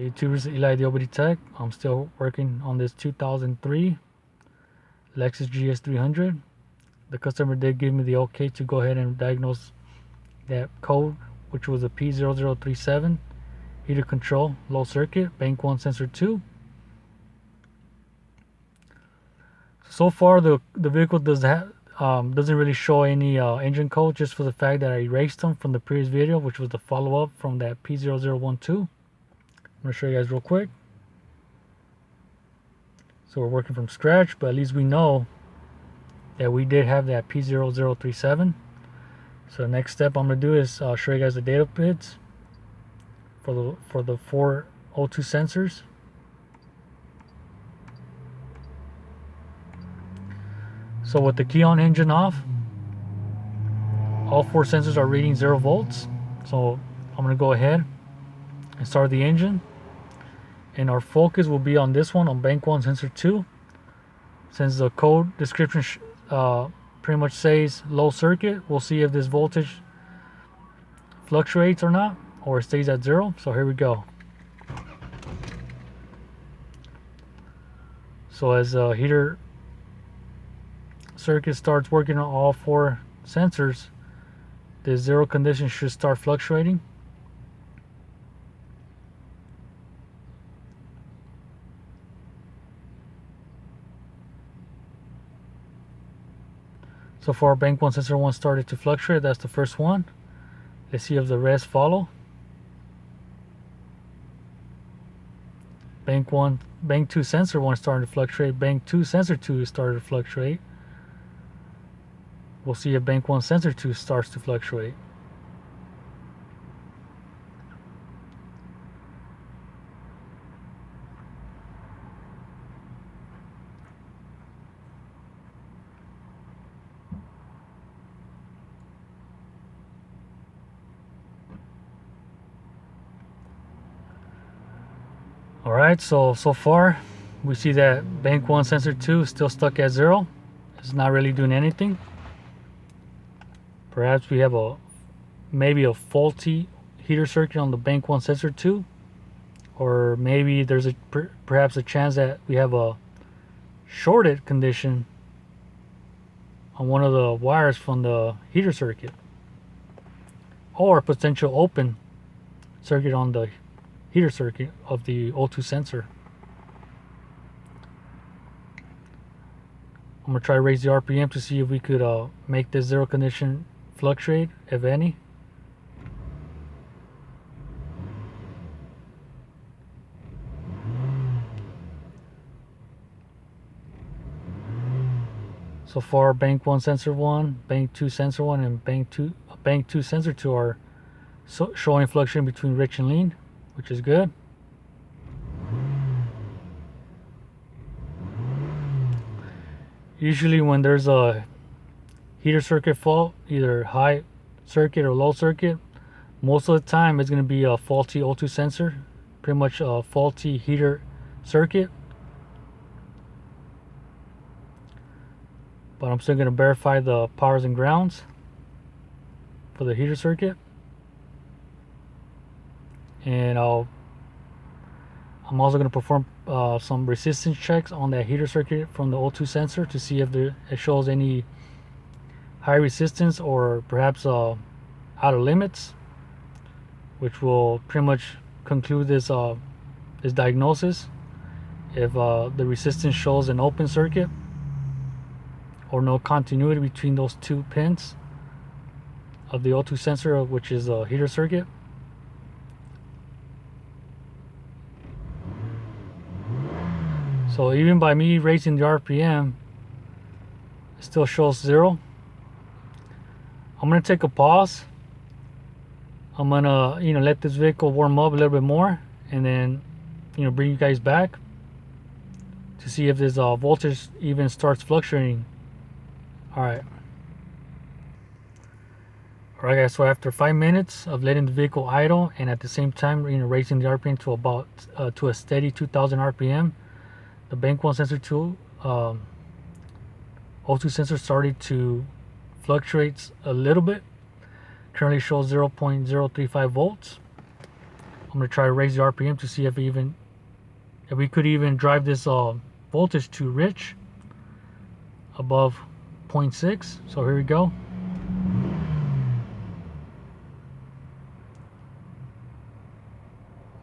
YouTubers, Eli the OBD Tech. I'm still working on this 2003 Lexus GS300. The customer did give me the okay to go ahead and diagnose that code, which was a P0037 heater control low circuit bank 1 sensor 2. So far the vehicle doesn't really show any engine code, just for the fact that I erased them from the previous video, which was the follow-up from that P0012. I'm going to show you guys real quick. So we're working from scratch, but at least we know that we did have that P0037. So the next step I'm going to do is show you guys the data bits for the 4 O2 sensors. So with the key on engine off, all 4 sensors are reading 0 volts. So I'm going to go ahead and start the engine. And our focus will be on this one, on bank 1 sensor 2. Since the code description pretty much says low circuit, we'll see if this voltage fluctuates or not, or stays at 0. So here we go. So as the heater circuit starts working on all 4 sensors, the 0 condition should start fluctuating. So far, bank 1 sensor 1 started to fluctuate. That's the first one. Let's see if the rest follow. Bank 2 sensor 1 started to fluctuate. Bank 2 sensor 2 started to fluctuate. We'll see if bank 1 sensor 2 starts to fluctuate. Alright, so far we see that bank 1 sensor 2 is still stuck at 0. It's not really doing anything. Perhaps we have maybe a faulty heater circuit on the bank 1 sensor 2, or maybe there's perhaps a chance that we have a shorted condition on one of the wires from the heater circuit, or a potential open circuit on the heater circuit of the O2 sensor. I'm going to try to raise the RPM to see if we could make this 0 condition fluctuate, if any. So far, bank 1 sensor 1, bank 2 sensor 1, and bank 2 sensor 2 are showing fluctuation between rich and lean, which is good. Usually when there's a heater circuit fault, either high circuit or low circuit, most of the time it's going to be a faulty O2 sensor, pretty much a faulty heater circuit. But I'm still going to verify the powers and grounds for the heater circuit. And I'm also going to perform some resistance checks on that heater circuit from the O2 sensor to see if it shows any high resistance or perhaps out of limits, which will pretty much conclude this diagnosis. If the resistance shows an open circuit or no continuity between those 2 pins of the O2 sensor, which is a heater circuit. So even by me raising the RPM, it still shows 0. I'm gonna take a pause. I'm gonna let this vehicle warm up a little bit more, and then bring you guys back to see if this voltage even starts fluctuating. Alright guys, so after 5 minutes of letting the vehicle idle and at the same time raising the RPM to about to a steady 2000 RPM, the bank 1 sensor 2 O2 sensor started to fluctuate a little bit. Currently shows 0.035 volts. going to try to raise the RPM to see if we could even drive this voltage to rich above 0.6. So here we go.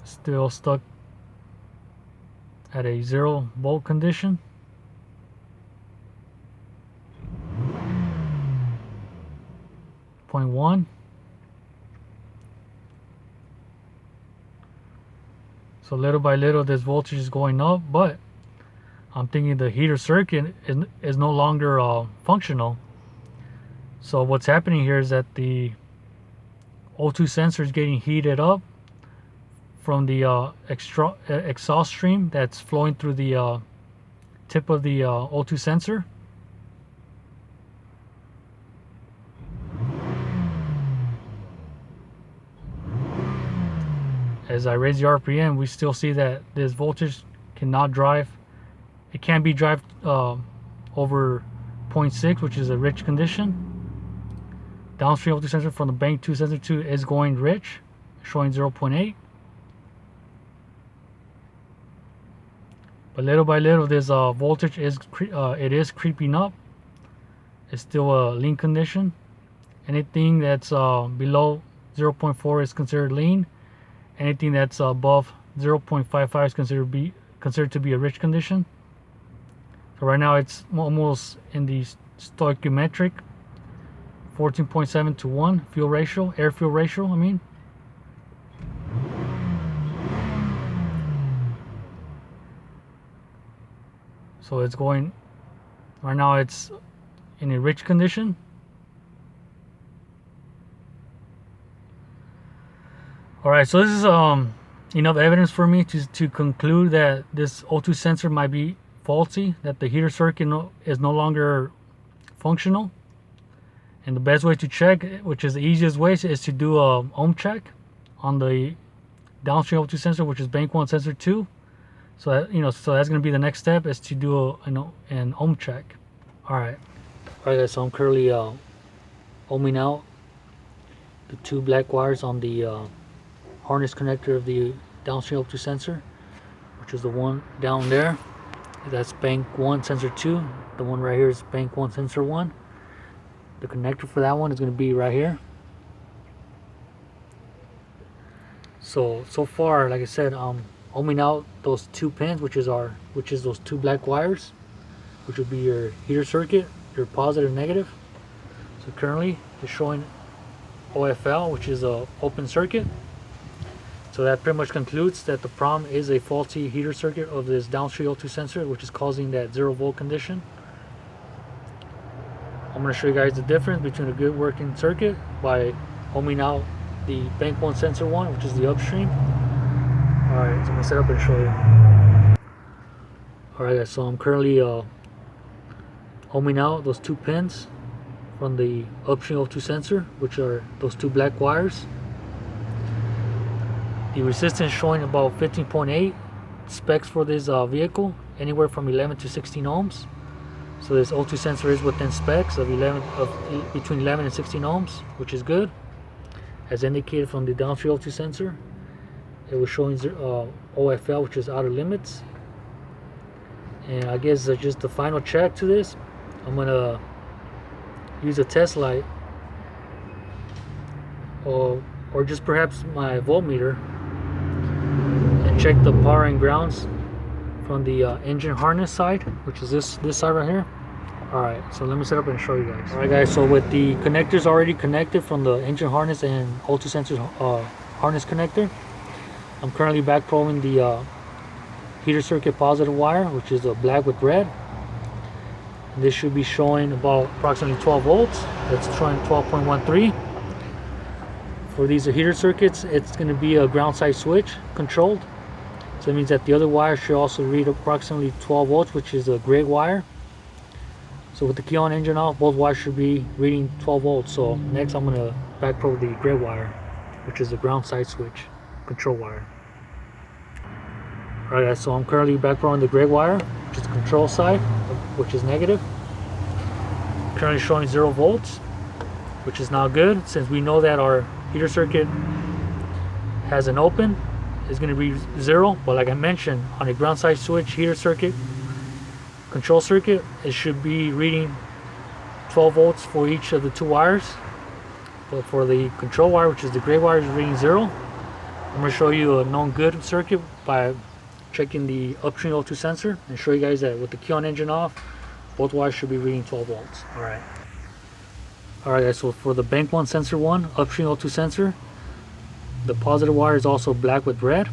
Still stuck at a 0 volt condition. Point 1. So little by little this voltage is going up, but I'm thinking the heater circuit is no longer functional. So what's happening here is that the O2 sensor is getting heated up from the exhaust stream that's flowing through the tip of the O2 sensor. As I raise the RPM, we still see that this voltage cannot drive. It can't be drive over 0.6, which is a rich condition. Downstream O2 sensor from the bank 2 sensor 2 is going rich, showing 0.8. But little by little, this voltage is creeping up. It's still a lean condition. Anything that's below 0.4 is considered lean. Anything that's above 0.55 is considered to be a rich condition. So right now it's almost in the stoichiometric 14.7 to 1 fuel ratio, air fuel ratio, I mean. So it's going, right now it's in a rich condition. Alright, so this is enough evidence for me to conclude that this O2 sensor might be faulty, that the heater circuit is no longer functional. And the best way to check, which is the easiest way, is to do a ohm check on the downstream O2 sensor, which is bank 1 sensor 2. So that, so that's going to be the next step, is to do an ohm check. Alright guys, so I'm currently ohming out the 2 black wires on the harness connector of the downstream O2 sensor, which is the one down there. That's bank 1 sensor 2. The one right here is bank 1 sensor 1. The connector for that one is going to be right here. So far, like I said, ohming out those 2 pins, which is those 2 black wires, which would be your heater circuit, your positive and negative. So currently it's showing OFL, which is a open circuit. So that pretty much concludes that the problem is a faulty heater circuit of this downstream O2 sensor, which is causing that 0 volt condition. I'm going to show you guys the difference between a good working circuit by ohming out the bank 1 sensor 1, which is the upstream. Alright, so I'm going to set up and show you. Alright guys, so I'm currently ohming out those 2 pins from the upstream O2 sensor, which are those 2 black wires. The resistance showing about 15.8. Specs for this vehicle, anywhere from 11 to 16 ohms. So this O2 sensor is within specs of between 11 and 16 ohms, which is good. As indicated from the downstream O2 sensor, it was showing OFL, which is outer limits. And I guess just the final check to this, I'm gonna use a test light, or just perhaps my voltmeter, and check the power and grounds from the engine harness side, which is this side right here. Alright, so let me set up and show you guys. Alright guys, so with the connectors already connected from the engine harness and O2 sensor harness connector, I'm currently back probing the heater circuit positive wire, which is black with red. And this should be showing about approximately 12 volts. That's showing 12.13. For these heater circuits, it's going to be a ground side switch controlled. So it means that the other wire should also read approximately 12 volts, which is a gray wire. So with the key on, engine off, both wires should be reading 12 volts. So next I'm going to back probe the gray wire, which is the ground side switch control wire. Alright guys, so I'm currently back probing the gray wire, which is the control side, which is negative. Currently showing 0 volts, which is not good, since we know that our heater circuit has an open. is going to be 0, but like I mentioned, on a ground side switch heater circuit, control circuit, it should be reading 12 volts for each of the 2 wires. But for the control wire, which is the gray wire, is reading 0. I'm going to show you a known good circuit by checking the upstream O2 sensor and show you guys that with the key on engine off, both wires should be reading 12 volts. Alright guys, so for the bank 1 sensor 1 upstream O2 sensor, the positive wire is also black with red,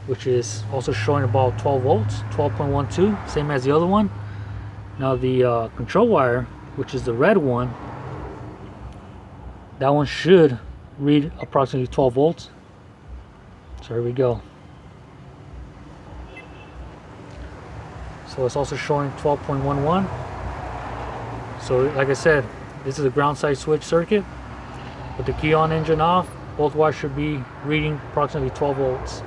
which is also showing about 12 volts, 12.12, same as the other one. Now the control wire, which is the red one, that one should read approximately 12 volts. So here we go. So it's also showing 12.11. So like I said, this is a ground side switch circuit. With the key on engine off, both wires should be reading approximately 12 volts.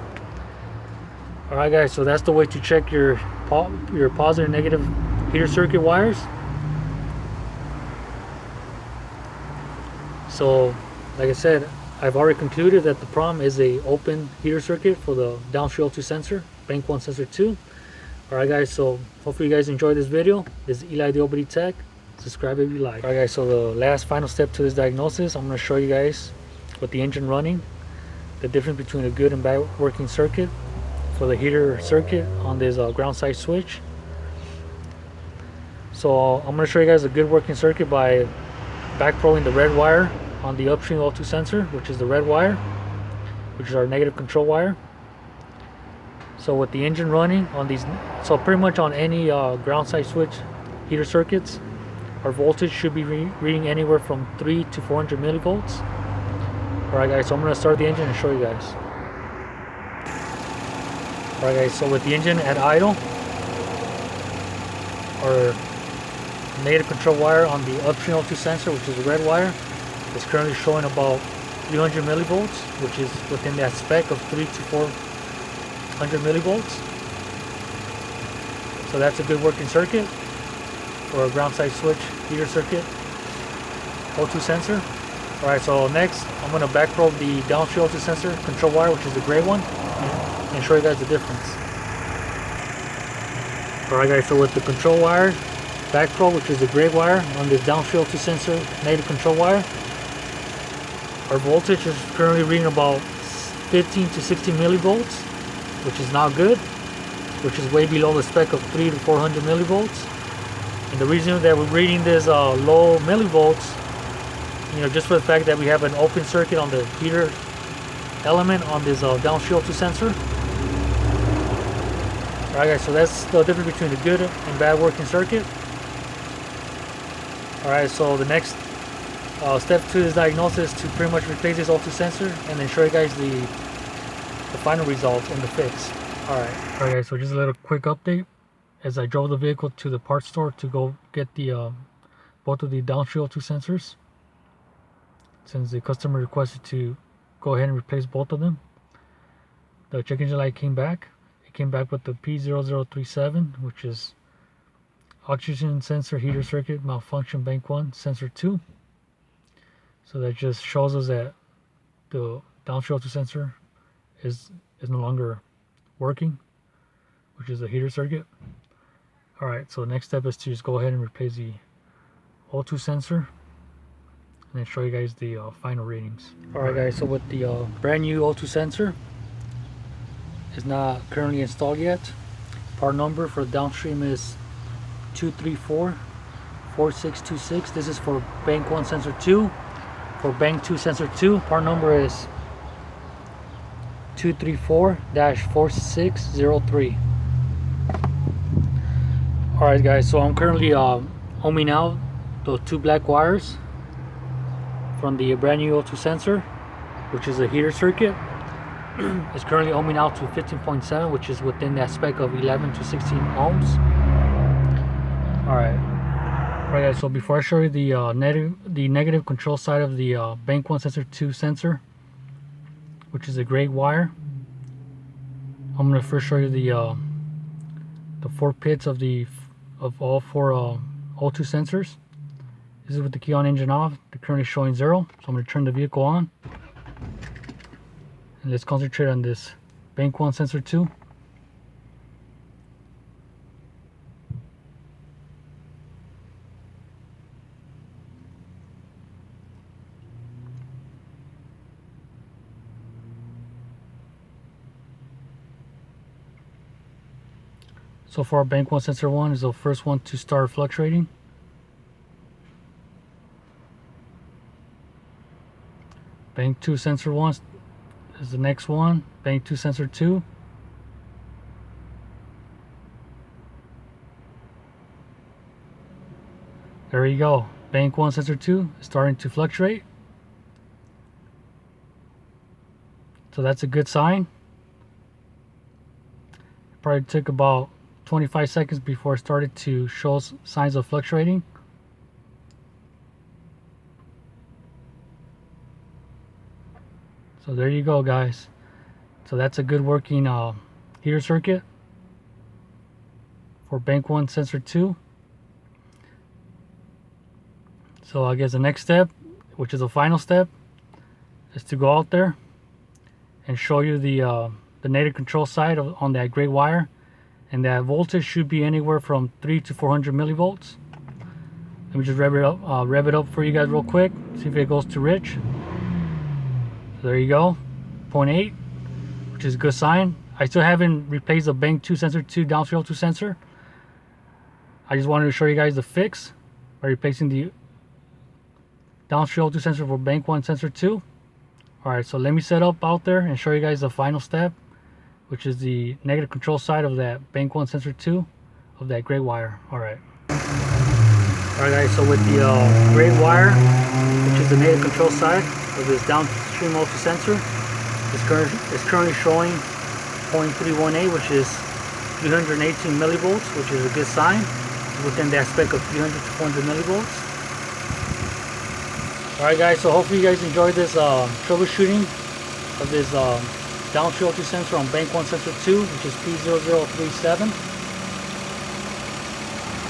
Alright guys, so that's the way to check your positive and negative heater circuit wires. So like I said, I've already concluded that the problem is a open heater circuit for the downstream O2 sensor, bank 1 sensor 2. Alright guys, so hopefully you guys enjoyed this video. This is Eli the OBD Tech. Subscribe if you like. Alright guys, so the last final step to this diagnosis, I'm going to show you guys with the engine running, the difference between a good and bad working circuit for the heater circuit on this ground side switch. So I'm going to show you guys a good working circuit by backprobing the red wire on the upstream O2 sensor, which is the red wire, which is our negative control wire. So with the engine running on these, so pretty much on any ground side switch heater circuits, our voltage should be reading anywhere from 3 to 400 millivolts. Alright guys, so I'm going to start the engine and show you guys. Alright guys, so with the engine at idle, our negative control wire on the upstream O2 sensor, which is the red wire, is currently showing about 300 millivolts, which is within that spec of 3 to 400 millivolts. So that's a good working circuit for a ground side switch heater circuit O2 sensor. Alright, so next I'm going to back probe the downstream O2 sensor control wire, which is the gray one, and show you guys the difference. Alright guys, so with the control wire back probe, which is the gray wire on the downstream O2 sensor negative control wire, our voltage is currently reading about 15 to 16 millivolts, which is not good, which is way below the spec of 3 to 400 millivolts. And the reason that we're reading this low millivolts, just for the fact that we have an open circuit on the heater element on this downstream O2 sensor. Alright guys, so that's the difference between the good and bad working circuit. Alright, so the next step to this diagnosis is to pretty much replace this O2 sensor and then show you guys the final results and the fix. Alright guys, so just a little quick update. As I drove the vehicle to the parts store to go get the both of the downstream O2 sensors, since the customer requested to go ahead and replace both of them, the check engine light came back. It came back with the P0037, which is oxygen sensor heater circuit malfunction bank 1 sensor 2. So that just shows us that the downstream O2 sensor is no longer working, which is a heater circuit. Alright, so the next step is to just go ahead and replace the O2 sensor and then show you guys the final readings. Alright guys, so with the brand new O2 sensor, is not currently installed yet. Part number for downstream is 2344626. This is for bank 1 sensor 2. For bank 2 sensor 2, part number is 234-4603. Alright guys, so I'm currently ohming out those 2 black wires from the brand new O2 sensor, which is a heater circuit. It's currently ohming out to 15.7, which is within that spec of 11 to 16 ohms. Alright guys, so before I show you the negative control side of the bank 1 sensor 2 sensor, which is a gray wire, I'm going to first show you the 4 pits of all 4 O2 sensors. This is with the key on engine off. They're currently showing 0, so I'm going to turn the vehicle on And let's concentrate on this bank 1 sensor 2. So far, bank 1 sensor 1 is the first one to start fluctuating. Bank 2 sensor 1 is the next one. Bank 2 sensor 2. There you go. Bank 1 sensor 2 is starting to fluctuate. So that's a good sign. It probably took about 25 seconds before it started to show signs of fluctuating. So there you go, guys. So that's a good working heater circuit for bank 1 sensor 2. So I guess the next step, which is the final step, is to go out there and show you the negative control side on that gray wire. And that voltage should be anywhere from 3 to 400 millivolts. Let me just rev it up for you guys real quick. See if it goes too rich. So there you go, 0.8, which is a good sign. I still haven't replaced the bank 2 sensor 2 downstream O2 sensor. I just wanted to show you guys the fix by replacing the downstream O2 sensor for bank 1 sensor 2. Alright, so let me set up out there and show you guys the final step, which is the negative control side of that bank 1 sensor 2 of that gray wire. Alright guys, so with the gray wire, which is the negative control side of this downstream O2 sensor, is currently showing 0.318, which is 318 millivolts, which is a good sign within the aspect of 300 to 400 millivolts. Alright guys, so hopefully you guys enjoyed this troubleshooting of this downstream O2 sensor on bank 1 sensor 2, which is P0037.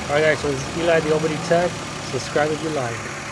Alright guys, so this is Eli the OBD Tech. Subscribe if you like.